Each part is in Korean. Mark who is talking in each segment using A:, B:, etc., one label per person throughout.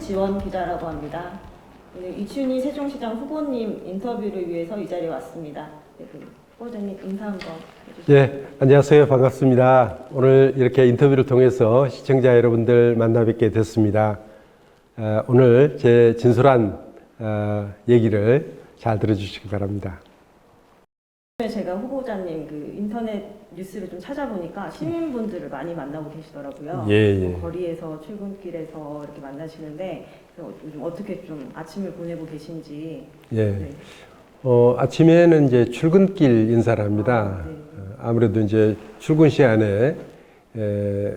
A: 최지원 기자라고 합니다. 오늘 이춘희 세종시장 후보님 인터뷰를 위해서 이 자리에 왔습니다. 네, 후보자님 인사 한번 해주세요.
B: 예, 안녕하세요. 반갑습니다. 오늘 이렇게 인터뷰를 통해서 시청자 여러분들 만나 뵙게 됐습니다. 오늘 제 진솔한 얘기를 잘 들어주시기 바랍니다.
A: 제가 후보자님 그 인터넷 뉴스를 좀 찾아보니까 시민분들을 많이 만나고 계시더라고요.
B: 예.
A: 거리에서 출근길에서 이렇게 만나시는데 요즘 어떻게 좀 아침을 보내고 계신지.
B: 예.
A: 네.
B: 아침에는 이제 출근길 인사를 합니다.
A: 네.
B: 아무래도 이제 출근 시간에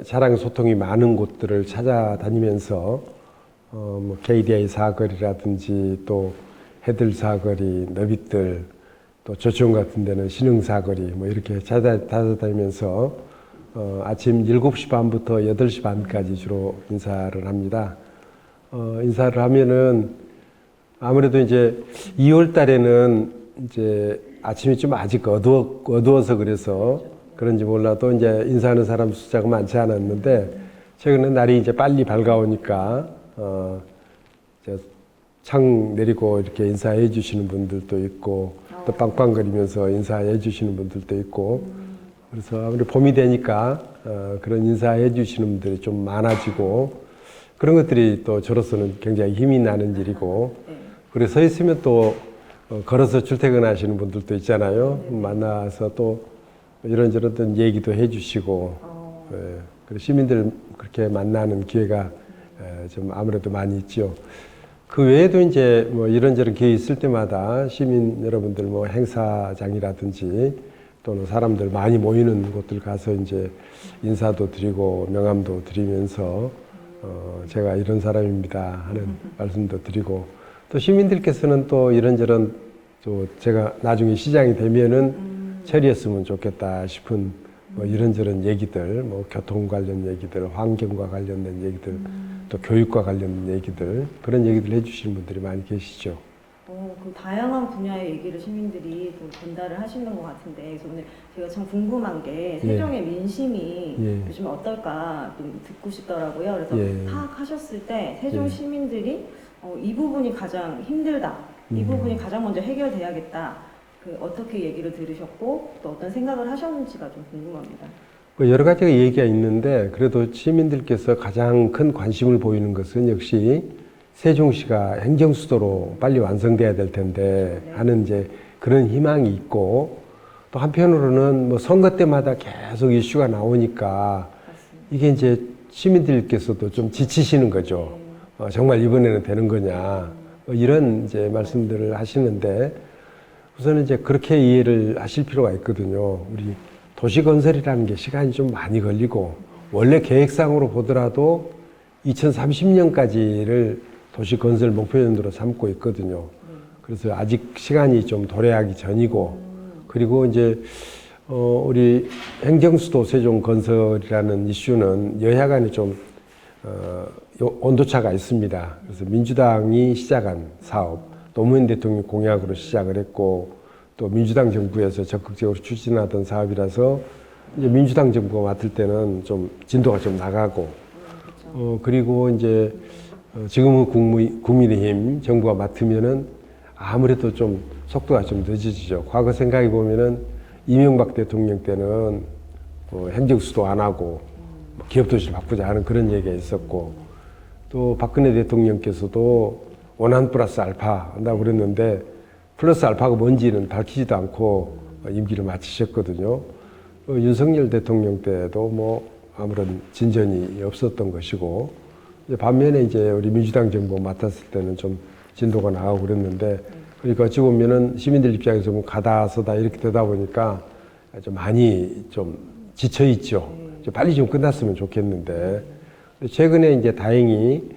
B: 자랑 소통이 많은 곳들을 찾아다니면서 뭐 KDI 사거리라든지 또 해들 사거리, 너빗들, 또 조치원 같은 데는 신흥 사거리 뭐 이렇게 찾아다니면서 아침 7시 반부터 8시 반까지 주로 인사를 합니다. 인사를 하면은 아무래도 이제 2월 달에는 이제 아침이 좀 아직 어두워서 그래서 그런지 몰라도 이제 인사하는 사람 숫자가 많지 않았는데 최근에 날이 이제 빨리 밝아오니까 창 내리고 이렇게 인사해 주시는 분들도 있고 또 빵빵거리면서 인사해 주시는 분들도 있고 그래서 아무래도 봄이 되니까 그런 인사해 주시는 분들이 좀 많아지고 그런 것들이 또 저로서는 굉장히 힘이 나는 일이고 그래서 서 있으면 또 걸어서 출퇴근하시는 분들도 있잖아요. 만나서 또 이런저런 얘기도 해주시고 그리고 시민들 그렇게 만나는 기회가 좀 아무래도 많이 있죠. 그 외에도 이제 뭐 이런저런 기회 있을 때마다 시민 여러분들 뭐 행사장이라든지 또는 사람들 많이 모이는 곳들 가서 이제 인사도 드리고 명함도 드리면서 제가 이런 사람입니다 하는 말씀도 드리고 또 시민들께서는 또 이런저런 또 제가 나중에 시장이 되면은 처리했으면 좋겠다 싶은 뭐 이런저런 얘기들, 뭐 교통 관련 얘기들, 환경과 관련된 얘기들, 또 교육과 관련된 얘기들 그런 얘기들 해주시는 분들이 많이 계시죠.
A: 그 다양한 분야의 얘기를 시민들이 좀 전달을 하시는 것 같은데 그래서 오늘 제가 참 궁금한 게 세종의 민심이 요즘 어떨까 좀 듣고 싶더라고요. 그래서 파악하셨을 때 세종 시민들이 이 부분이 가장 힘들다, 이 부분이 가장 먼저 해결돼야겠다. 어떻게 얘기를 들으셨고 또 어떤 생각을 하셨는지가 좀 궁금합니다.
B: 여러 가지가 얘기가 있는데 그래도 시민들께서 가장 큰 관심을 보이는 것은 역시 세종시가 행정수도로 빨리 완성돼야 될 텐데 하는 이제 그런 희망이 있고 또 한편으로는 뭐 선거 때마다 계속 이슈가 나오니까 이게 이제 시민들께서도 좀 지치시는 거죠. 정말 이번에는 되는 거냐 이런 이제 말씀들을 하시는데 우선은 이제 그렇게 이해를 하실 필요가 있거든요. 우리 도시 건설이라는 게 시간이 좀 많이 걸리고 원래 계획상으로 보더라도 2030년까지를 도시 건설 목표연도로 삼고 있거든요. 그래서 아직 시간이 좀 도래하기 전이고 그리고 이제 우리 행정수도 세종 건설이라는 이슈는 여야 간에 좀 온도차가 있습니다. 그래서 민주당이 시작한 사업 노무현 대통령 공약으로 시작을 했고 또 민주당 정부에서 적극적으로 추진하던 사업이라서 이제 민주당 정부가 맡을 때는 좀 진도가 좀 나가고 그리고 이제 지금은 국민의힘 정부가 맡으면은 아무래도 좀 속도가 좀 늦어지죠. 과거 생각해 보면은 이명박 대통령 때는 행정수도 안 하고 기업도시를 바꾸자 하는 그런 얘기가 있었고 또 박근혜 대통령께서도 원한 플러스 알파 한다고 그랬는데 플러스 알파가 뭔지는 밝히지도 않고 임기를 마치셨거든요. 윤석열 대통령 때도 뭐 아무런 진전이 없었던 것이고 반면에 이제 우리 민주당 정부 맡았을 때는 좀 진도가 나가고 그랬는데 그러니까 어찌 보면은 시민들 입장에서 뭐 가다 서다 이렇게 되다 보니까 좀 많이 좀 지쳐 있죠. 빨리 좀 끝났으면 좋겠는데 최근에 이제 다행히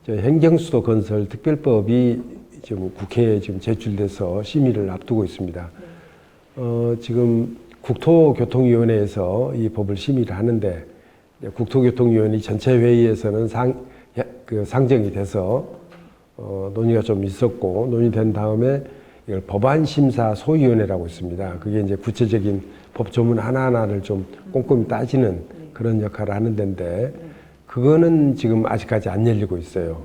B: 행정수도 건설 특별법이 지금 국회에 지금 제출돼서 심의를 앞두고 있습니다. 지금 국토교통위원회에서 이 법을 심의를 하는데 국토교통위원회 전체 회의에서는 상정이 돼서 논의가 좀 있었고 논의된 다음에 이걸 법안심사소위원회라고 있습니다. 그게 이제 구체적인 법 조문 하나하나를 좀 꼼꼼히 따지는 그런 역할을 하는 데인데 그거는 지금 아직까지 안 열리고 있어요.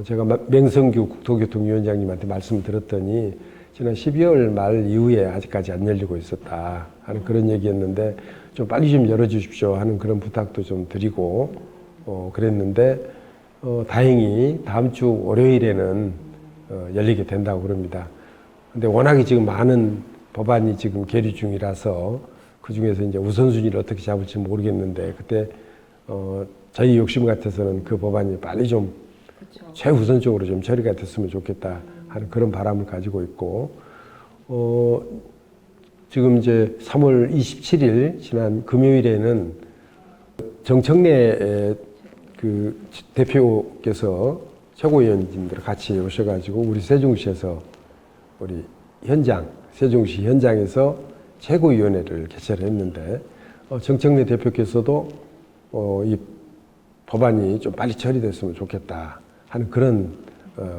B: 제가 맹성규 국토교통위원장님한테 말씀을 드렸더니 지난 12월 말 이후에 아직까지 안 열리고 있었다 하는 그런 얘기였는데 좀 빨리 좀 열어주십시오 하는 그런 부탁도 좀 드리고 그랬는데 다행히 다음 주 월요일에는 열리게 된다고 그럽니다. 근데 워낙에 지금 많은 법안이 지금 계류 중이라서 그 중에서 이제 우선순위를 어떻게 잡을지 모르겠는데 그때 저희 욕심 같아서는 그 법안이 빨리 좀
A: 그쵸.
B: 최우선적으로 좀 처리가 됐으면 좋겠다 하는 그런 바람을 가지고 있고, 지금 이제 3월 27일 지난 금요일에는 정청래 그 대표께서 최고위원님들 같이 오셔가지고 우리 세종시에서 우리 세종시 현장에서 최고위원회를 개최를 했는데, 정청래 대표께서도 이 법안이 좀 빨리 처리됐으면 좋겠다 하는 그런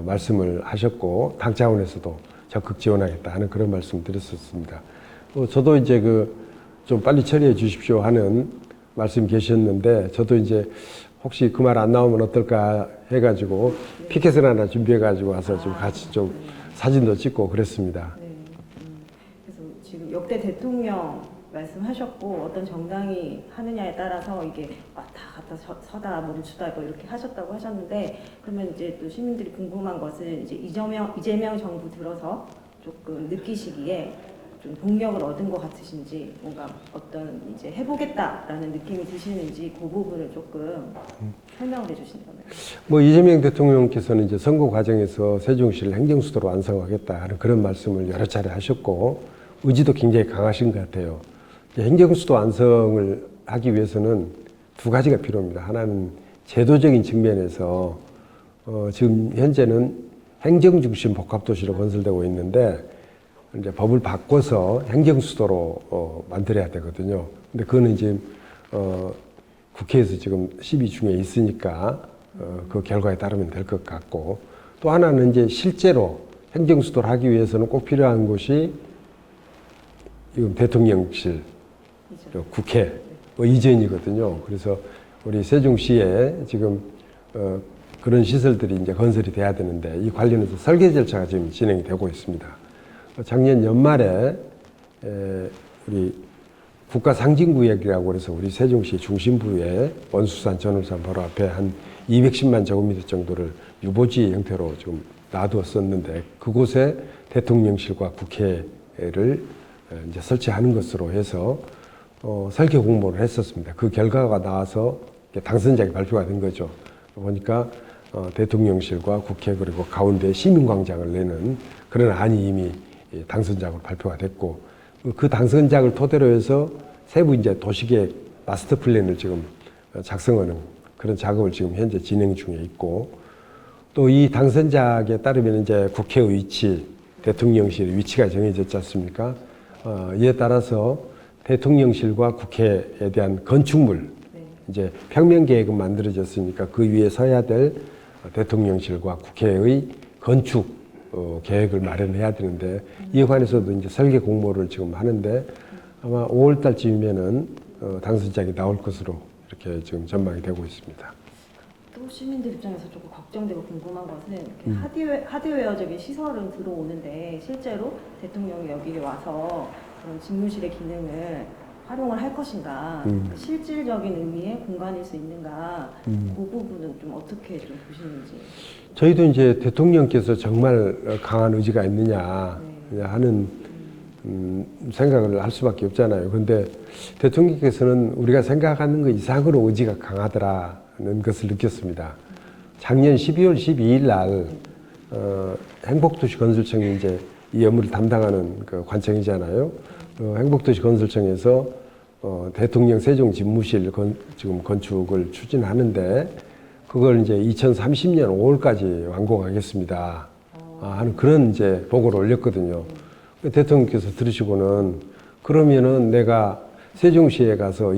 B: 말씀을 하셨고, 당 차원에서도 적극 지원하겠다 하는 그런 말씀 드렸었습니다. 저도 이제 좀 빨리 처리해 주십시오 하는 말씀 계셨는데, 저도 이제 혹시 그 말 안 나오면 어떨까 해가지고 피켓을 하나 준비해가지고 와서 좀 같이 좀 사진도 찍고 그랬습니다.
A: 네. 그래서 지금 역대 대통령 말씀하셨고 어떤 정당이 하느냐에 따라서 이게 왔다 갔다 서다 멈추다 뭐 이렇게 하셨다고 하셨는데, 그러면 이제 또 시민들이 궁금한 것은 이제 이재명 정부 들어서 조금 느끼시기에 좀 동력을 얻은 것 같으신지, 뭔가 어떤 이제 해보겠다라는 느낌이 드시는지 그 부분을 조금 설명을 해주신다면.
B: 뭐 이재명 대통령께서는 이제 선거 과정에서 세종시를 행정수도로 완성하겠다 하는 그런 말씀을 여러 차례 하셨고 의지도 굉장히 강하신 것 같아요. 행정수도 완성을 하기 위해서는 두 가지가 필요합니다. 하나는 제도적인 측면에서 지금 현재는 행정중심 복합도시로 건설되고 있는데 이제 법을 바꿔서 행정수도로 만들어야 되거든요. 근데 그거는 이제 국회에서 지금 심의 중에 있으니까 그 결과에 따르면 될 것 같고, 또 하나는 이제 실제로 행정수도를 하기 위해서는 꼭 필요한 곳이 지금 대통령실, 국회 이전이거든요. 그래서 우리 세종시에 지금 그런 시설들이 이제 건설이 돼야 되는데 이 관련해서 설계 절차가 지금 진행이 되고 있습니다. 작년 연말에 우리 국가상징구역이라고 해서 우리 세종시 중심부에 원수산, 전월산 바로 앞에 한 210만 제곱미터 정도를 유보지 형태로 지금 놔두었었는데, 그곳에 대통령실과 국회를 이제 설치하는 것으로 해서 설계 공모를 했었습니다. 그 결과가 나와서 당선작이 발표가 된 거죠. 보니까 대통령실과 국회 그리고 가운데 시민광장을 내는 그런 안이 이미 당선작으로 발표가 됐고, 그 당선작을 토대로 해서 세부 이제 도시계획 마스터 플랜을 지금 작성하는 그런 작업을 지금 현재 진행 중에 있고, 또 이 당선작에 따르면 이제 국회의 위치, 대통령실의 위치가 정해졌지 않습니까? 이에 따라서 대통령실과 국회에 대한 건축물, 이제 평면 계획은 만들어졌으니까 그 위에 서야 될 대통령실과 국회의 건축 계획을 마련해야 되는데, 이에 관해서도 이제 설계 공모를 지금 하는데 아마 5월 달쯤이면은 당선작이 나올 것으로 이렇게 지금 전망이 되고 있습니다.
A: 또 시민들 입장에서 조금 걱정되고 궁금한 것은 이렇게 하드웨어적인 시설은 들어오는데 실제로 대통령이 여기에 와서 그런 집무실의 기능을 활용을 할 것인가, 실질적인 의미의 공간일 수 있는가, 그 부분은 좀 어떻게 좀 보시는지.
B: 저희도 이제 대통령께서 정말 강한 의지가 있느냐 하는 생각을 할 수밖에 없잖아요. 그런데 대통령께서는 우리가 생각하는 것 이상으로 의지가 강하더라는 것을 느꼈습니다. 작년 12월 12일 날 행복도시 건설청이 이제 이 업무를 담당하는 그 관청이잖아요. 행복도시 건설청에서 대통령 세종 집무실 지금 건축을 추진하는데 그걸 이제 2030년 5월까지 완공하겠습니다 하는 그런 이제 보고를 올렸거든요. 대통령께서 들으시고는 그러면은 내가 세종시에 가서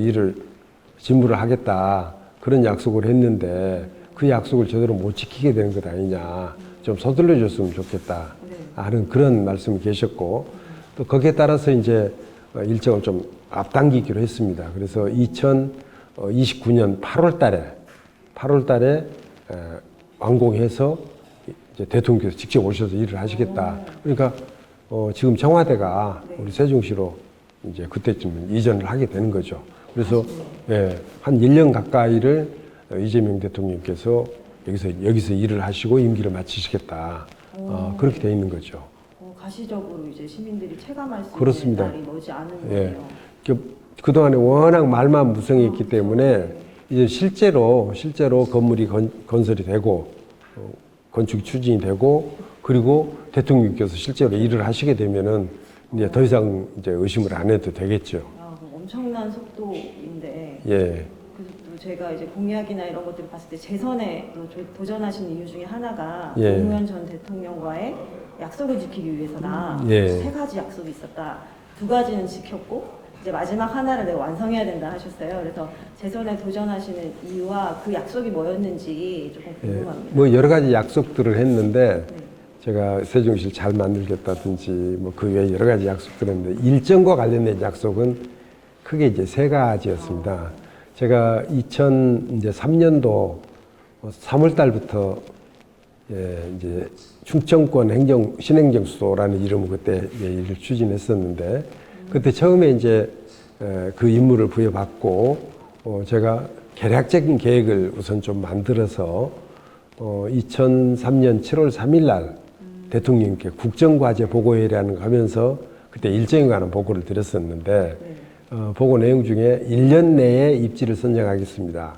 B: 집무를 하겠다 그런 약속을 했는데 그 약속을 제대로 못 지키게 되는 것 아니냐, 좀 서둘러 줬으면 좋겠다 하는 그런 말씀이 계셨고, 또 거기에 따라서 이제 일정을 좀 앞당기기로 했습니다. 그래서 2029년 8월 달에 완공해서 이제 대통령께서 직접 오셔서 일을 하시겠다. 그러니까 지금 청와대가
A: 네.
B: 우리 세종시로 이제 그때쯤 이전을 하게 되는 거죠. 그래서 예, 한 1년 가까이를 이재명 대통령께서 여기서 일을 하시고 임기를 마치시겠다. 그렇게 돼 있는 거죠.
A: 가시적으로 이제 시민들이 체감할 수
B: 그렇습니다.
A: 있는 날이 머지 않은
B: 예.
A: 거예요.
B: 그동안에 워낙 말만 무성했기 때문에 이제 실제로 건물이 건설이 되고 건축 추진이 되고 그리고 대통령께서 실제로 일을 하시게 되면은 이제 더 이상 이제 의심을 안 해도 되겠죠.
A: 그럼 엄청난 속도인데.
B: 예.
A: 그래서 또 제가 이제 공약이나 이런 것들을 봤을 때 재선에 또 도전하신 이유 중에 하나가
B: 예.
A: 노무현 전 대통령과의 약속을 지키기 위해서다.
B: 예.
A: 3가지 약속이 있었다. 2가지는 지켰고 이제 마지막 하나를 내가 완성해야 된다 하셨어요. 그래서 재선에 도전하시는 이유와 그 약속이 뭐였는지 조금 궁금합니다.
B: 뭐 여러 가지 약속들을 했는데
A: 네.
B: 제가 세종시를 잘 만들겠다든지 뭐 그 외에 여러 가지 약속들을 했는데 일정과 관련된 약속은 크게 이제 3가지였습니다. 제가 2003년도 3월 달부터 이제 충청권 신행정 수도라는 이름으로 그때 일을 추진했었는데 그때 처음에 이제 그 임무를 부여받고 제가 개략적인 계획을 우선 좀 만들어서 2003년 7월 3일 날 대통령께 국정과제 보고회라는 거 하면서 그때 일정에 관한 보고를 드렸었는데 보고 내용 중에 1년 내에 입지를 선정하겠습니다.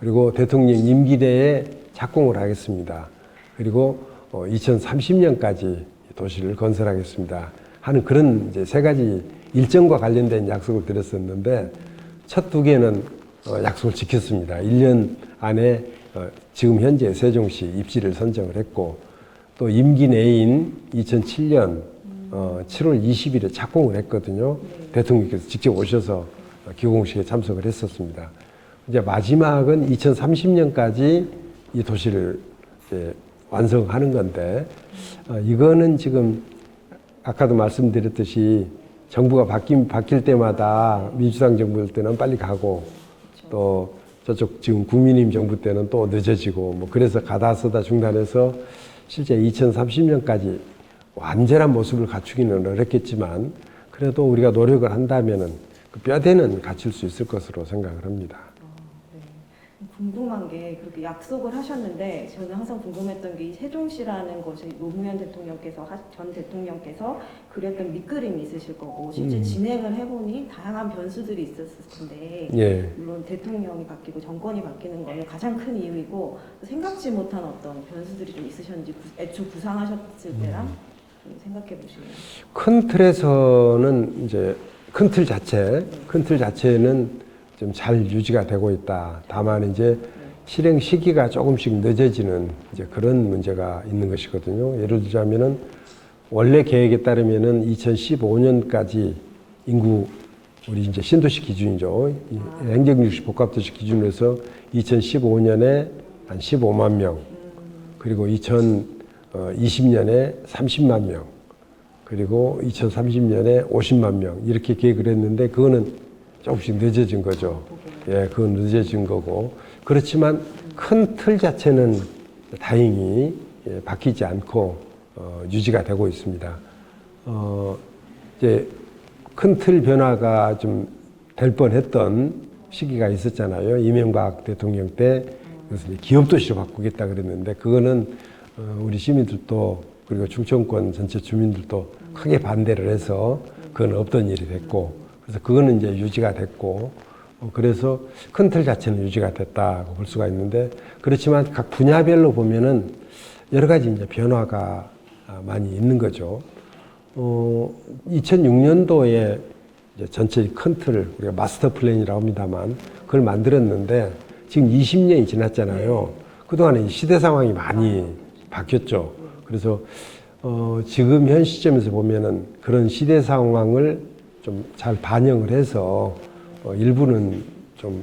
B: 그리고 대통령 임기 내에 착공을 하겠습니다. 그리고 2030년까지 도시를 건설하겠습니다. 하는 그런 이제 3가지 일정과 관련된 약속을 드렸었는데 첫 2개는 약속을 지켰습니다. 1년 안에 지금 현재 세종시 입지를 선정을 했고 또 임기 내인 2007년 7월 20일에 착공을 했거든요. 대통령께서 직접 오셔서 기공식에 참석을 했었습니다. 이제 마지막은 2030년까지 이 도시를 이제 완성하는 건데 이거는 지금 아까도 말씀드렸듯이 정부가 바뀔 때마다 민주당 정부 때는 빨리 가고 또 저쪽 지금 국민의힘 정부 때는 또 늦어지고 뭐 그래서 가다 쓰다 중단해서 실제 2030년까지 완전한 모습을 갖추기는 어렵겠지만 그래도 우리가 노력을 한다면은 그 뼈대는 갖출 수 있을 것으로 생각을 합니다.
A: 네. 궁금한 게 그렇게 약속을 하셨는데 저는 항상 궁금했던 게 이 세종시라는 것이 노무현 대통령께서 전 대통령께서 그렸던 밑그림이 있으실 거고 실제 진행을 해보니 다양한 변수들이 있었을 텐데
B: 예.
A: 물론 대통령이 바뀌고 정권이 바뀌는 거는 가장 큰 이유이고 생각지 못한 어떤 변수들이 좀 있으셨는지 애초 구상하셨을 때랑 좀 생각해 보시면
B: 큰 틀에서는 이제 큰 틀 자체는 좀 잘 유지가 되고 있다. 다만 이제 실행 시기가 조금씩 늦어지는 이제 그런 문제가 있는 것이거든요. 예를 들자면은 원래 계획에 따르면은 2015년까지 인구 우리 이제 신도시 기준이죠. 행정육시 복합도시 기준으로 해서 2015년에 한 15만 명, 그리고 2020년에 30만 명, 그리고 2030년에 50만 명 이렇게 계획을 했는데 그거는 조금씩 늦어진 거죠. 예, 그건 늦어진 거고. 그렇지만 큰 틀 자체는 다행히 바뀌지 않고 유지가 되고 있습니다. 이제 큰 틀 변화가 좀 될 뻔했던 시기가 있었잖아요. 이명박 대통령 때 그래서 기업도시로 바꾸겠다 그랬는데 그거는 우리 시민들도 그리고 충청권 전체 주민들도 크게 반대를 해서 그건 없던 일이 됐고 그래서 그거는 이제 유지가 됐고 그래서 큰 틀 자체는 유지가 됐다고 볼 수가 있는데 그렇지만 각 분야별로 보면은 여러 가지 이제 변화가 많이 있는 거죠. 2006년도에 이제 전체 큰 틀을 우리가 마스터 플랜이라고 합니다만 그걸 만들었는데 지금 20년이 지났잖아요. 그동안에 시대 상황이 많이 바뀌었죠. 그래서 지금 현 시점에서 보면은 그런 시대 상황을 좀 잘 반영을 해서 일부는 좀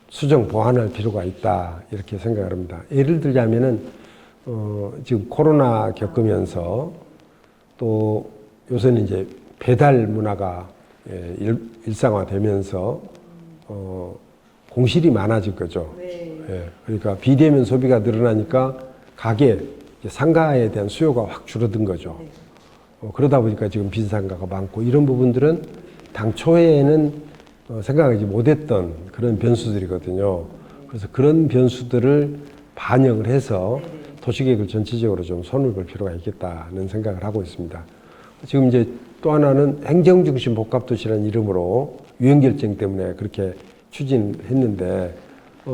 B: 수정 보완할 필요가 있다 이렇게 생각을 합니다. 예를 들자면은 지금 코로나 겪으면서 또 요새는 이제 배달 문화가 일상화되면서 공실이 많아질 거죠.
A: 네.
B: 예, 그러니까 비대면 소비가 늘어나니까 가게, 상가에 대한 수요가 확 줄어든 거죠.
A: 네.
B: 그러다 보니까 지금 빈상가가 많고 이런 부분들은 당초에는 생각하지 못했던 그런 변수들이거든요. 그래서 그런 변수들을 반영을 해서 도시계획을 전체적으로 좀 손을 볼 필요가 있겠다는 생각을 하고 있습니다. 지금 이제 또 하나는 행정중심 복합도시라는 이름으로 유행결정 때문에 그렇게 추진했는데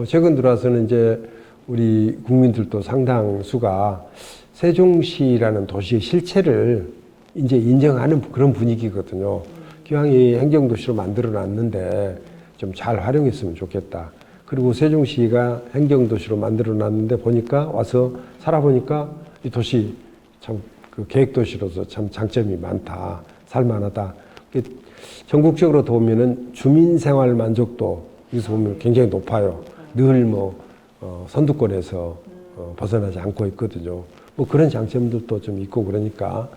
B: 최근 들어와서는 이제 우리 국민들도 상당수가 세종시라는 도시의 실체를 이제 인정하는 그런 분위기거든요. 기왕이 행정도시로 만들어 놨는데 좀 잘 활용했으면 좋겠다. 그리고 세종시가 행정도시로 만들어 놨는데 보니까 와서 살아보니까 이 도시 참 그 계획도시로서 참 장점이 많다. 살만하다. 전국적으로 보면은 주민생활 만족도 여기서 보면 굉장히 높아요. 늘 선두권에서 벗어나지 않고 있거든요. 뭐 그런 장점들도 좀 있고 그러니까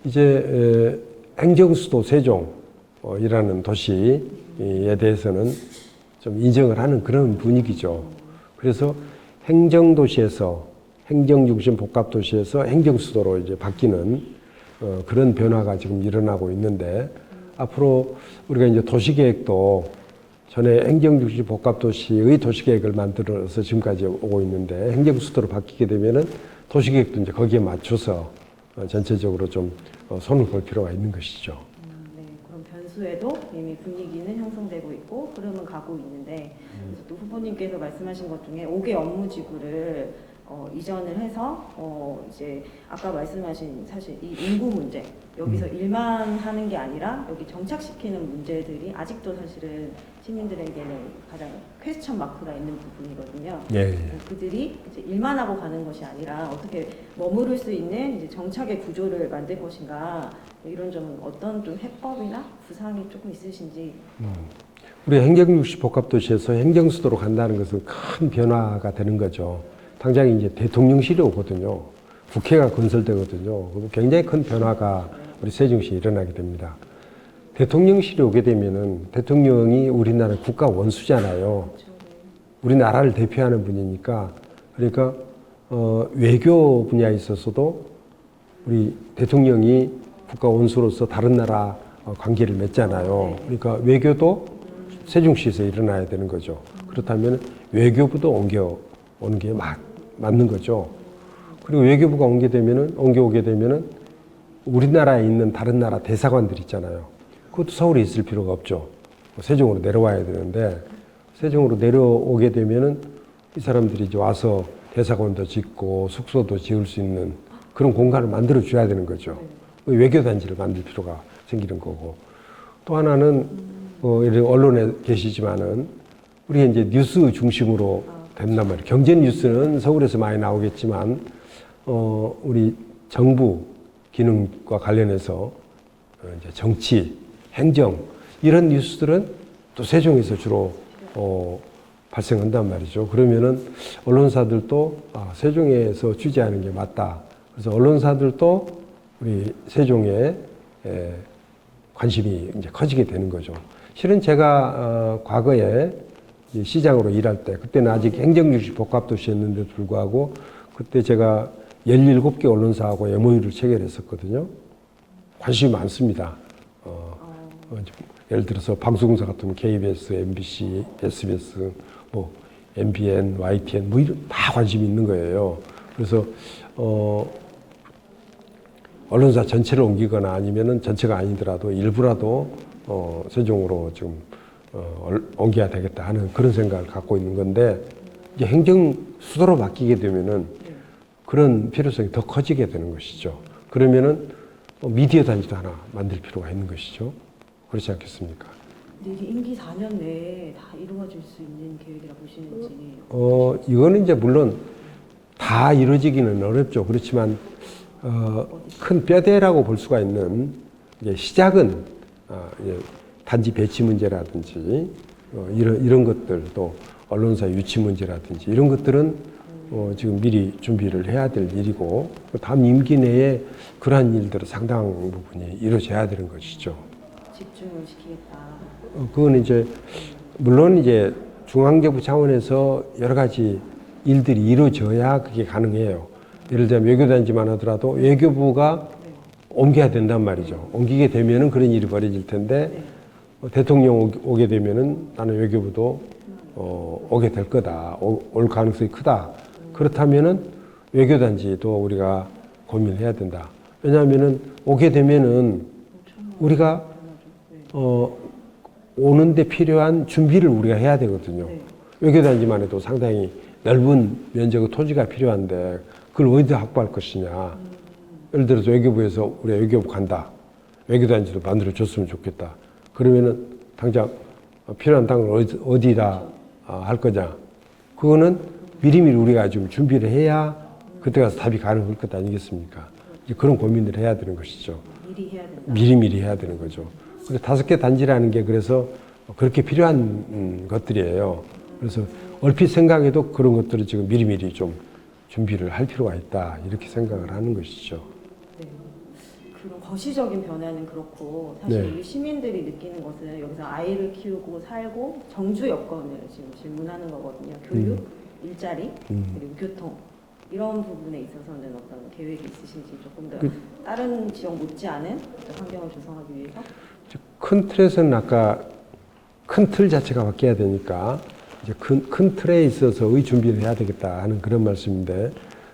B: 이제 행정수도 세종이라는 도시에 대해서는 좀 인정을 하는 그런 분위기죠. 그래서 행정도시에서 행정중심 복합도시에서 행정수도로 이제 바뀌는 그런 변화가 지금 일어나고 있는데 앞으로 우리가 이제 도시계획도 전에 행정중심 복합도시의 도시계획을 만들어서 지금까지 오고 있는데 행정수도로 바뀌게 되면은 도시계획도 이제 거기에 맞춰서 전체적으로 좀 손을 볼 필요가 있는 것이죠.
A: 네, 그럼 변수에도 이미 분위기는 형성되고 있고 흐름은 가고 있는데 그래서 또 후보님께서 말씀하신 것 중에 5개 업무지구를 이전을 해서 이제 아까 말씀하신 사실 이 인구 문제 여기서 일만 하는 게 아니라 여기 정착시키는 문제들이 아직도 사실은 시민들에게는 가장 퀘스천 마크가 있는 부분이거든요.
B: 예.
A: 그들이 이제 일만 하고 가는 것이 아니라 어떻게 머무를 수 있는 이제 정착의 구조를 만들 것인가 이런 점은 어떤 좀 해법이나 구상이 조금 있으신지.
B: 우리 행정육시 복합도시에서 행정수도로 간다는 것은 큰 변화가 되는 거죠. 당장 이제 대통령실이 오거든요. 국회가 건설되거든요. 굉장히 큰 변화가 우리 세종시에 일어나게 됩니다. 대통령실이 오게 되면은 대통령이 우리나라 국가 원수잖아요. 우리나라를 대표하는 분이니까 그러니까 외교 분야에 있어서도 우리 대통령이 국가 원수로서 다른 나라 관계를 맺잖아요. 그러니까 외교도 세종시에서 일어나야 되는 거죠. 그렇다면 외교부도 옮겨오는 게 맞는 거죠. 그리고 외교부가 옮겨오게 되면은 우리나라에 있는 다른 나라 대사관들 있잖아요. 그것도 서울에 있을 필요가 없죠. 세종으로 내려와야 되는데 세종으로 내려오게 되면은 이 사람들이 이제 와서 대사관도 짓고 숙소도 지을 수 있는 그런 공간을 만들어 줘야 되는 거죠. 외교단지를 만들 필요가 생기는 거고. 또 하나는 이런 언론에 계시지만은 우리가 이제 뉴스 중심으로 된단 말이에요. 경제 뉴스는 서울에서 많이 나오겠지만 우리 정부 기능과 관련해서 이제 정치, 행정 이런 뉴스들은 또 세종에서 주로 발생한단 말이죠. 그러면은 언론사들도 세종에서 취재하는 게 맞다. 그래서 언론사들도 우리 세종에 관심이 이제 커지게 되는 거죠. 실은 제가 과거에 시장으로 일할 때 그때는 아직 행정중심 복합도시였는데도 불구하고 그때 제가 17개 언론사하고 MOU를 체결했었거든요. 관심이 많습니다. 예를 들어서 방송사 같으면 KBS, MBC, SBS, MBN, YTN 이런 다 관심이 있는 거예요. 그래서 언론사 전체를 옮기거나 아니면은 전체가 아니더라도 일부라도 세종으로 좀 옮겨야 되겠다 하는 그런 생각을 갖고 있는 건데 이제 행정 수도로 바뀌게 되면은 그런 필요성이 더 커지게 되는 것이죠. 그러면은 미디어 단지도 하나 만들 필요가 있는 것이죠. 그렇지 않겠습니까?
A: 근데 이게 임기 4년 내에 다 이루어질 수 있는 계획이라 보시는지.
B: 이거는 이제 물론 다 이루어지기는 어렵죠. 그렇지만 큰 뼈대라고 볼 수가 있는 이제 시작은 단지 배치 문제라든지 이런 것들 또 언론사 유치 문제라든지 이런 것들은 지금 미리 준비를 해야 될 일이고 다음 임기 내에 그러한 일들은 상당 부분이 이루어져야 되는 것이죠.
A: 집중을 시키겠다.
B: 그건 이제 물론 이제 중앙정부 차원에서 여러 가지 일들이 이루어져야 그게 가능해요. 예를 들면 외교단지만 하더라도 외교부가 옮겨야 된단 말이죠. 옮기게 되면은 그런 일이 벌어질 텐데 대통령 오게 되면은 나는 외교부도 오게 될 거다. 올 가능성이 크다. 그렇다면은 외교단지도 우리가 고민을 해야 된다. 왜냐하면은 오게 되면은 우리가 오는데 필요한 준비를 우리가 해야 되거든요. 외교단지만 해도 상당히 넓은 면적의 토지가 필요한데 그걸 어디서 확보할 것이냐. 예를 들어서 외교부에서 우리가 외교부 간다. 외교단지도 만들어줬으면 좋겠다. 그러면은 당장 필요한 땅을 어디다 할 거냐. 그거는 미리미리 우리가 좀 준비를 해야 그때 가서 답이 가능할 것 아니겠습니까? 이제 그런 고민을 해야 되는 것이죠.
A: 미리 해야 된다.
B: 미리미리 해야 되는 거죠. 그래서 5개 단지라는 게 그래서 그렇게 필요한 것들이에요. 그래서 얼핏 생각해도 그런 것들을 지금 미리미리 좀 준비를 할 필요가 있다. 이렇게 생각을 하는 것이죠.
A: 네. 그런 거시적인 변화는 그렇고 사실
B: 네.
A: 우리 시민들이 느끼는 것은 여기서 아이를 키우고 살고 정주 여건을 지금 질문하는 거거든요. 교육, 일자리, 그리고 교통 이런 부분에 있어서는 어떤 계획이 있으신지 조금 더 다른 지역 못지않은 어떤 환경을 조성하기 위해서?
B: 큰 틀에서는 아까 큰 틀 자체가 바뀌어야 되니까 이제 큰 틀에 있어서의 준비를 해야 되겠다 하는 그런 말씀인데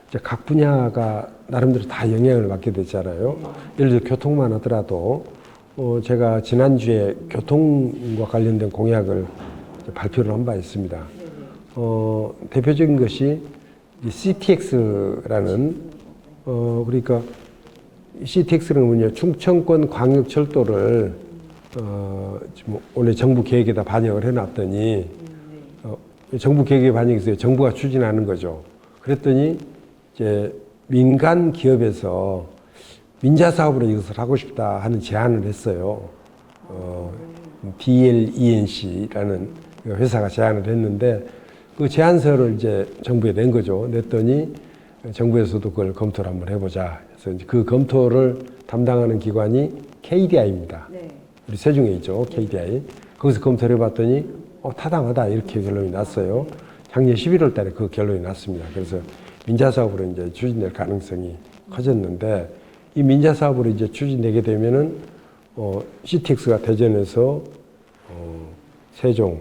B: 이제 각 분야가 나름대로 다 영향을 받게 됐잖아요. 예를 들어 교통만 하더라도 제가 지난주에 교통과 관련된 공약을 발표를 한 바 있습니다. 대표적인 것이 CTX라는 그러니까 CTX는 뭐냐 충청권 광역철도를 지금 원래 정부 계획에다 반영을 해놨더니 정부 계획에 반영해서 정부가 추진하는 거죠. 그랬더니 이제 민간 기업에서 민자 사업으로 이것을 하고 싶다 하는 제안을 했어요. DLENC라는 회사가 제안을 했는데 그 제안서를 이제 정부에 낸 거죠. 냈더니 정부에서도 그걸 검토를 한번 해보자. 그래서 이제 그 검토를 담당하는 기관이 KDI입니다.
A: 네.
B: 우리 세종에 있죠, KDI. 거기서 검토를 해봤더니 타당하다 이렇게 결론이 났어요. 작년 11월 달에 그 결론이 났습니다. 그래서 민자 사업으로 이제 추진될 가능성이 커졌는데 이 민자 사업으로 이제 추진되게 되면은 CTX가 대전에서 세종,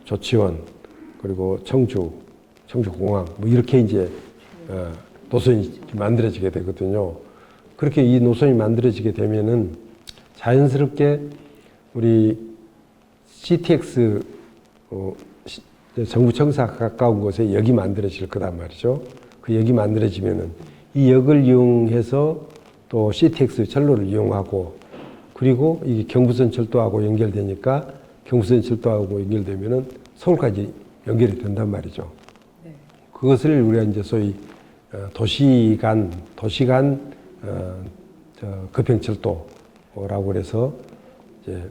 B: 조치원 그리고 청주공항 뭐 이렇게 이제 노선이 만들어지게 되거든요. 그렇게 이 노선이 만들어지게 되면은 자연스럽게 우리 CTX 정부청사 가까운 곳에 역이 만들어질 거단 말이죠. 그 역이 만들어지면은 이 역을 이용해서 또 CTX 철로를 이용하고 그리고 이게 경부선 철도하고 연결되니까 경부선 철도하고 연결되면은 서울까지 연결이 된단 말이죠.
A: 네.
B: 그것을 우리가 이제 소위 도시간 급행철도라고 그래서 이제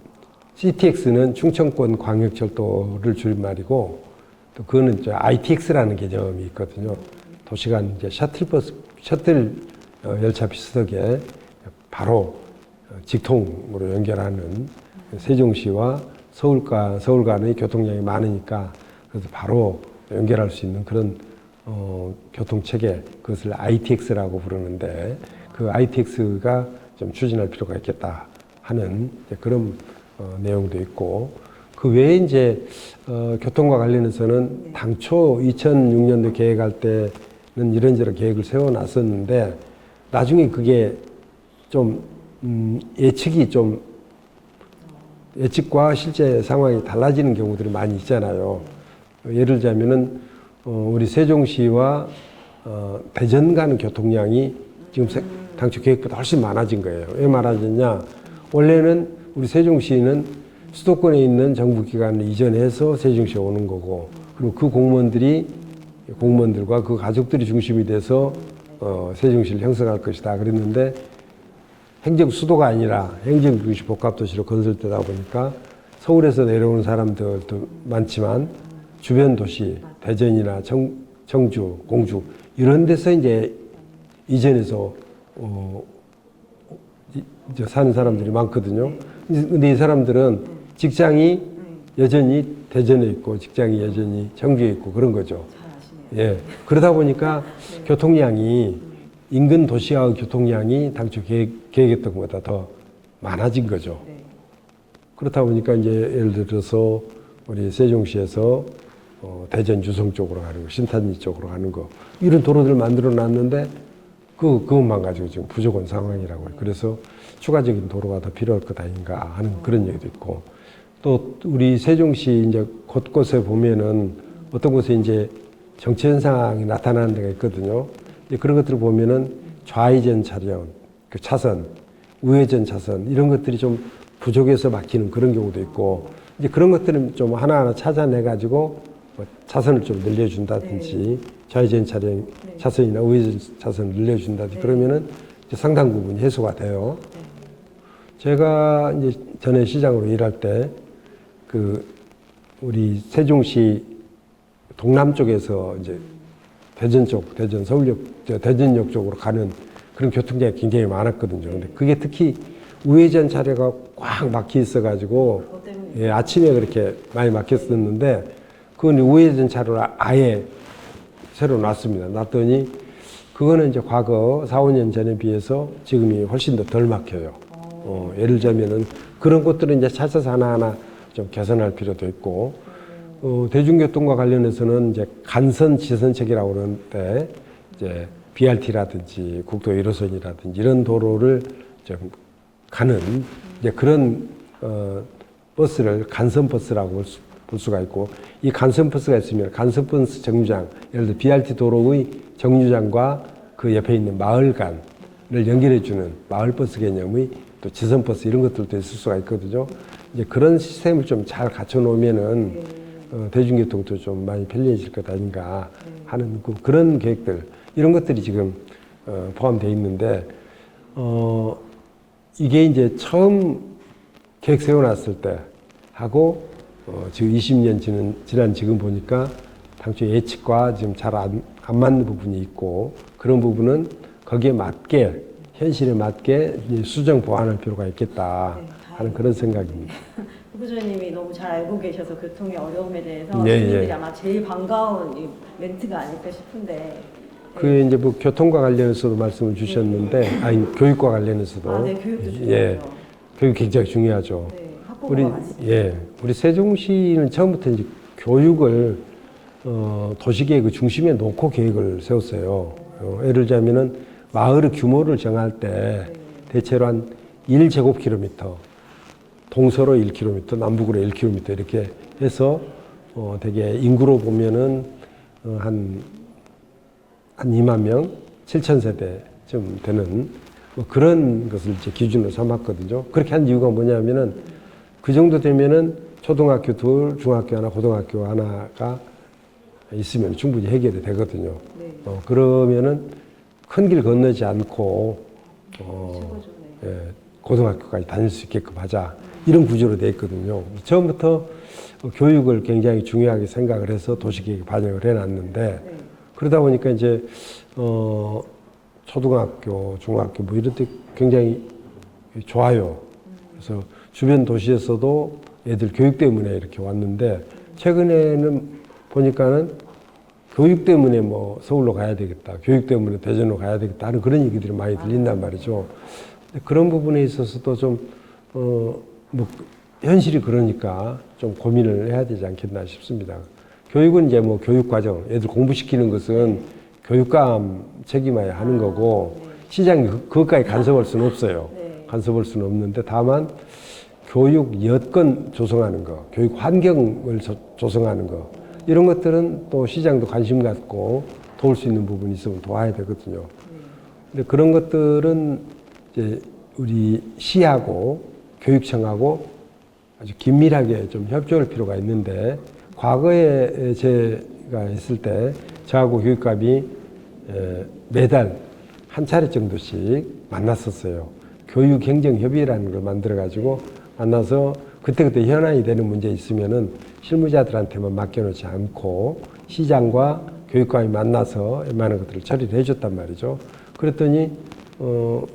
B: CTX는 충청권 광역철도를 줄임말이고 또 그거는 이제 ITX라는 개념이 있거든요. 도시간 이제 셔틀 열차 비슷하게 바로 직통으로 연결하는 세종시와 서울 간의 교통량이 많으니까 그래서 바로 연결할 수 있는 그런 교통체계 그것을 ITX라고 부르는데 그 ITX가 좀 추진할 필요가 있겠다 하는 그런 내용도 있고 그 외에 이제 교통과 관련해서는 당초 2006년도 계획할 때는 이런저런 계획을 세워놨었는데 나중에 그게 좀 예측과 실제 상황이 달라지는 경우들이 많이 있잖아요. 예를 들자면은 우리 세종시와 대전 가는 교통량이 지금 당초 계획보다 훨씬 많아진 거예요. 왜 많아졌냐? 원래는 우리 세종시는 수도권에 있는 정부기관을 이전해서 세종시에 오는 거고, 그리고 그 공무원들과 그 가족들이 중심이 돼서 세종시를 형성할 것이다 그랬는데 행정 수도가 아니라 행정 중심 복합도시로 건설되다 보니까 서울에서 내려오는 사람들도 많지만 주변 도시, 대전이나 청주, 공주 이런 데서 이제 이전해서 이제 사는 사람들이 많거든요. 근데 이 사람들은 직장이 여전히 대전에 있고 직장이 여전히 청주에 있고 그런 거죠.
A: 잘 아시네요.
B: 예. 그러다 보니까 교통량이 인근 도시와의 교통량이 당초 계획했던 것보다 더 많아진 거죠.
A: 네.
B: 그렇다 보니까 이제 예를 들어서 우리 세종시에서 대전 유성 쪽으로 가는 거, 신탄리 쪽으로 가는 거 이런 도로들 만들어 놨는데 그것만 가지고 지금 부족한 상황이라고요. 그래서 추가적인 도로가 더 필요할 것 아닌가 하는 그런 얘기도 있고 또 우리 세종시 이제 곳곳에 보면은 어떤 곳에 이제 정체 현상이 나타나는 데가 있거든요. 이제 그런 것들을 보면은 좌회전 차량, 그 차선, 우회전 차선 이런 것들이 좀 부족해서 막히는 그런 경우도 있고 이제 그런 것들은 좀 하나하나 찾아내 가지고 뭐 차선을 좀 늘려준다든지 좌회전 차량 차선이나 우회전 차선을 늘려준다든지 그러면은 이제 상당 부분 해소가 돼요. 제가 이제 전에 시장으로 일할 때 그 우리 세종시 동남 쪽에서 이제 대전 쪽, 대전 서울역, 대전역 쪽으로 가는 그런 교통량이 굉장히 많았거든요. 근데 그게 특히 우회전 차례가 꽉 막혀 있어가지고 예, 아침에 그렇게 많이 막혔었는데 그건 우회전 차로를 아예 새로 놨습니다. 놨더니 그거는 이제 과거 4, 5년 전에 비해서 지금이 훨씬 더 덜 막혀요. 예를 들자면은 그런 것들은 이제 찾아서 하나하나 좀 개선할 필요도 있고 대중교통과 관련해서는 이제 간선 지선책이라고 그러는데 이제 BRT라든지 국도 1호선이라든지 이런 도로를 좀 가는 이제 그런 버스를 간선 버스라고 볼 수가 있고 이 간선 버스가 있으면 간선 버스 정류장 예를 들어 BRT 도로의 정류장과 그 옆에 있는 마을 간을 연결해주는 마을 버스 개념의 또 지선 버스 이런 것들도 있을 수가 있거든요. 이제 그런 시스템을 좀 잘 갖춰 놓으면은 대중교통도 좀 많이 편리해질 것 아닌가 하는 그런 계획들 이런 것들이 지금 포함되어 있는데 이게 이제 처음 계획 세워놨을 때 하고 지금 20년 지난 지금 보니까 당초 예측과 지금 잘 안 맞는 부분이 있고 그런 부분은 거기에 맞게 현실에 맞게 수정 보완할 필요가 있겠다 하는 그런 생각입니다.
A: 후보자님이 너무 잘 알고 계셔서 교통의 어려움에 대해서
B: 예,
A: 시민들이
B: 예.
A: 아마 제일 반가운 이 멘트가 아닐까 싶은데.
B: 그 이제 뭐 교통과 관련해서도 말씀을 주셨는데, 아니 교육과 관련해서도
A: 아, 네, 교육도 중요하죠.
B: 예, 교육 굉장히 중요하죠.
A: 네, 학부모가 많이 쓰죠.
B: 우리 세종시는 처음부터 이제 교육을 도시계획의 중심에 놓고 계획을 세웠어요. 예를 들자면은 마을의 규모를 정할 때 대체로 한 1제곱킬로미터, 동서로 1km, 남북으로 1km 이렇게 해서 되게 인구로 보면은 한 2만 명, 7천 세대쯤 되는 뭐 그런 것을 이제 기준으로 삼았거든요. 그렇게 한 이유가 뭐냐면은 그 정도 되면은 초등학교 둘, 중학교 하나, 고등학교 하나가 있으면 충분히 해결이 되거든요.
A: 네.
B: 그러면은 큰 길 건너지 않고
A: 최고죠. 네.
B: 예, 고등학교까지 다닐 수 있게끔 하자 이런 구조로 되어 있거든요. 처음부터 교육을 굉장히 중요하게 생각을 해서 도시계획에 반영을 해놨는데
A: 네.
B: 그러다 보니까 이제 초등학교, 중학교 뭐 이런 데 굉장히 좋아요. 그래서 주변 도시에서도 애들 교육 때문에 이렇게 왔는데 최근에는 보니까는 교육 때문에 뭐 서울로 가야 되겠다, 교육 때문에 대전으로 가야 되겠다 하는 그런 얘기들이 많이 들린단 말이죠. 그런 부분에 있어서도 좀 뭐 현실이 그러니까 좀 고민을 해야 되지 않겠나 싶습니다. 교육은 이제 뭐 교육과정, 애들 공부시키는 것은 교육감 책임해야 하는 거고 시장이 그것까지 간섭할 수는 없어요. 간섭할 수는 없는데 다만 교육 여건 조성하는 거, 교육 환경을 조성하는 거 이런 것들은 또 시장도 관심 갖고 도울 수 있는 부분이 있으면 도와야 되거든요. 근데 그런 것들은 이제 우리 시하고 교육청하고 아주 긴밀하게 좀 협조할 필요가 있는데 과거에 제가 했을 때 저하고 교육감이 매달 한 차례 정도씩 만났었어요. 교육행정협의회라는 걸 만들어가지고 만나서 그때그때 현안이 되는 문제 있으면은 실무자들한테만 맡겨놓지 않고 시장과 교육감이 만나서 웬만한 것들을 처리를 해줬단 말이죠. 그랬더니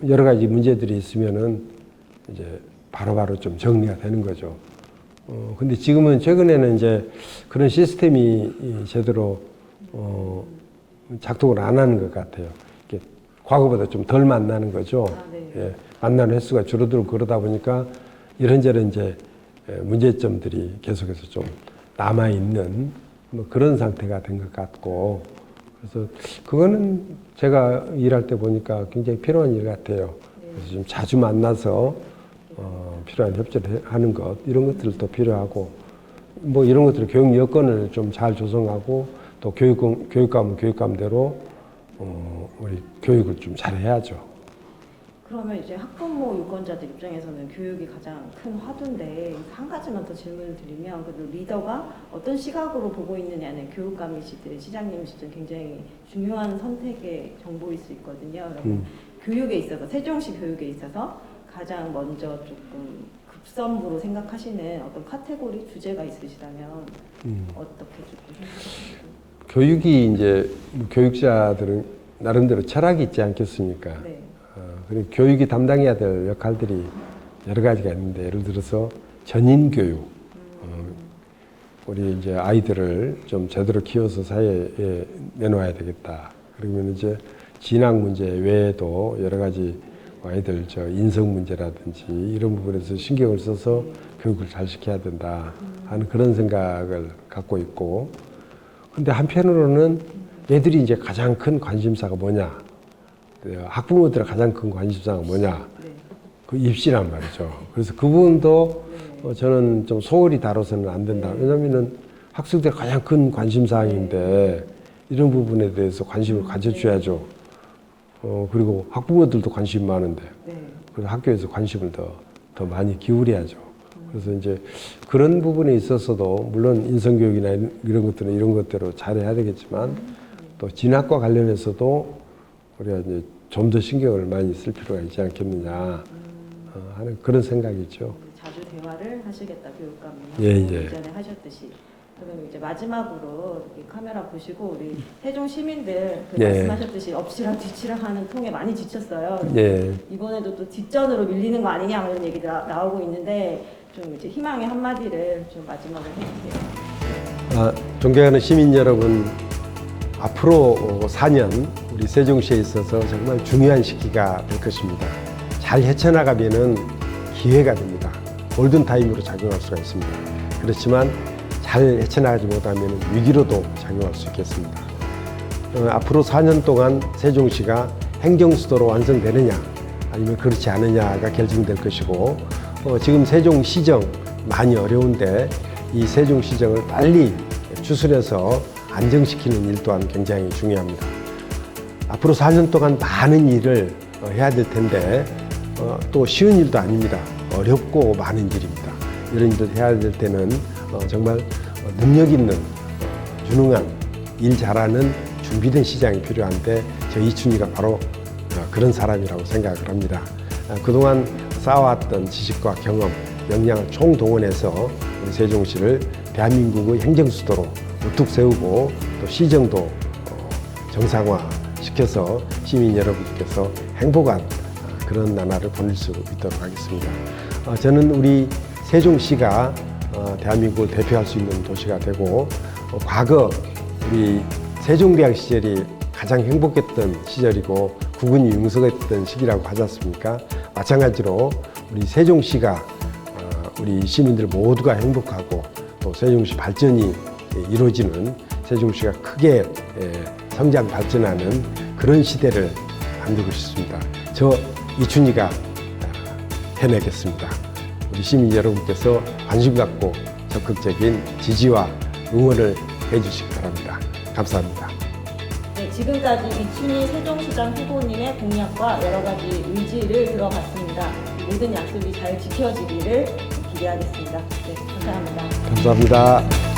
B: 여러 가지 문제들이 있으면은 이제 바로바로 좀 정리가 되는 거죠. 근데 지금은 최근에는 이제 그런 시스템이 제대로 작동을 안 하는 것 같아요. 이렇게 과거보다 좀 덜 만나는 거죠.
A: 네.
B: 예, 만나는 횟수가 줄어들고 그러다 보니까 이런저런 이제 문제점들이 계속해서 좀 남아 있는 뭐 그런 상태가 된 것 같고, 그래서 그거는 제가 일할 때 보니까 굉장히 필요한 일 같아요. 그래서 좀 자주 만나서 필요한 협조를 하는 것, 이런 것들도 필요하고, 뭐 이런 것들 교육 여건을 좀 잘 조성하고, 또 교육감은 교육감대로 우리 교육을 좀 잘 해야죠.
A: 그러면 이제 학부모 유권자들 입장에서는 교육이 가장 큰 화두인데, 한 가지만 더 질문을 드리면, 그래도 리더가 어떤 시각으로 보고 있느냐는 교육감이시든 시장님이시든 굉장히 중요한 선택의 정보일 수 있거든요. 그러면 교육에 있어서, 세종시 교육에 있어서 가장 먼저 조금 급선무로 생각하시는 어떤 카테고리 주제가 있으시다면 어떻게 조금 생각하십니까?
B: 교육이 이제 교육자들은 나름대로 철학이 있지 않겠습니까?
A: 네.
B: 그리고 교육이 담당해야 될 역할들이 여러 가지가 있는데, 예를 들어서 전인 교육, 우리 이제 아이들을 좀 제대로 키워서 사회에 내놓아야 되겠다. 그러면 이제 진학 문제 외에도 여러 가지 아이들 인성 문제라든지 이런 부분에서 신경을 써서 교육을 잘 시켜야 된다 하는 그런 생각을 갖고 있고, 근데 한편으로는 애들이 이제 가장 큰 관심사가 뭐냐, 학부모들의 가장 큰 관심사가 뭐냐, 그 입시란 말이죠. 그래서 그 부분도 저는 좀 소홀히 다뤄서는 안 된다. 왜냐면은 학생들의 가장 큰 관심사항인데 이런 부분에 대해서 관심을 가져줘야죠. 그리고 학부모들도 관심이 많은데, 그래서 학교에서 관심을 더 많이 기울여야죠. 그래서 이제 그런 부분에 있어서도 물론 인성교육이나 이런 것들은 이런 것대로 잘해야 되겠지만, 또 진학과 관련해서도 우리가 이제 좀 더 신경을 많이 쓸 필요가 있지 않겠느냐 하는 그런 생각이죠.
A: 자주 대화를 하시겠다, 교육감이.
B: 예.
A: 이전에 하셨듯이. 그럼 이제 마지막으로 이 카메라 보시고 우리 세종 시민들 말씀하셨듯이 엎치락 뒤치락 하는 통에 많이 지쳤어요. 이번에도 또 뒷전으로 밀리는 거 아니냐 이런 얘기가 나오고 있는데, 좀 이제 희망의 한마디를 좀 마지막으로 해주세요.
B: 존경하는 시민 여러분, 앞으로 4년 우리 세종시에 있어서 정말 중요한 시기가 될 것입니다. 잘 헤쳐나가면은 기회가 됩니다. 골든타임으로 작용할 수가 있습니다. 그렇지만 잘 헤쳐나가지 못하면 위기로도 작용할 수 있겠습니다. 앞으로 4년 동안 세종시가 행정수도로 완성되느냐 아니면 그렇지 않느냐가 결정될 것이고, 지금 세종시정 많이 어려운데 이 세종시정을 빨리 추스려서 안정시키는 일 또한 굉장히 중요합니다. 앞으로 4년 동안 많은 일을 해야 될 텐데 또 쉬운 일도 아닙니다. 어렵고 많은 일입니다. 이런 일을 해야 될 때는 정말 능력 있는 유능한 일 잘하는 준비된 시장이 필요한데, 저 이춘희가 바로 그런 사람이라고 생각을 합니다. 그동안 쌓아왔던 지식과 경험, 역량을 총동원해서 우리 세종시를 대한민국의 행정수도로 우뚝 세우고 또 시정도 정상화시켜서 시민 여러분께서 행복한 그런 나라를 보낼 수 있도록 하겠습니다. 저는 우리 세종시가 대한민국을 대표할 수 있는 도시가 되고, 과거 우리 세종대왕 시절이 가장 행복했던 시절이고 국운이 융성했던 시기라고 하지 않습니까? 마찬가지로 우리 세종시가 우리 시민들 모두가 행복하고 또 세종시 발전이 이루어지는, 세종시가 크게 성장 발전하는 그런 시대를 만들고 싶습니다. 저 이춘희가 해내겠습니다. 우리 시민 여러분께서 관심 갖고 적극적인 지지와 응원을 해주시기 바랍니다. 감사합니다.
A: 네, 지금까지 이춘희 세종시장 후보님의 공약과 여러 가지 의지를 들어봤습니다. 모든 약속이 잘 지켜지기를 기대하겠습니다. 네, 감사합니다.
B: 감사합니다.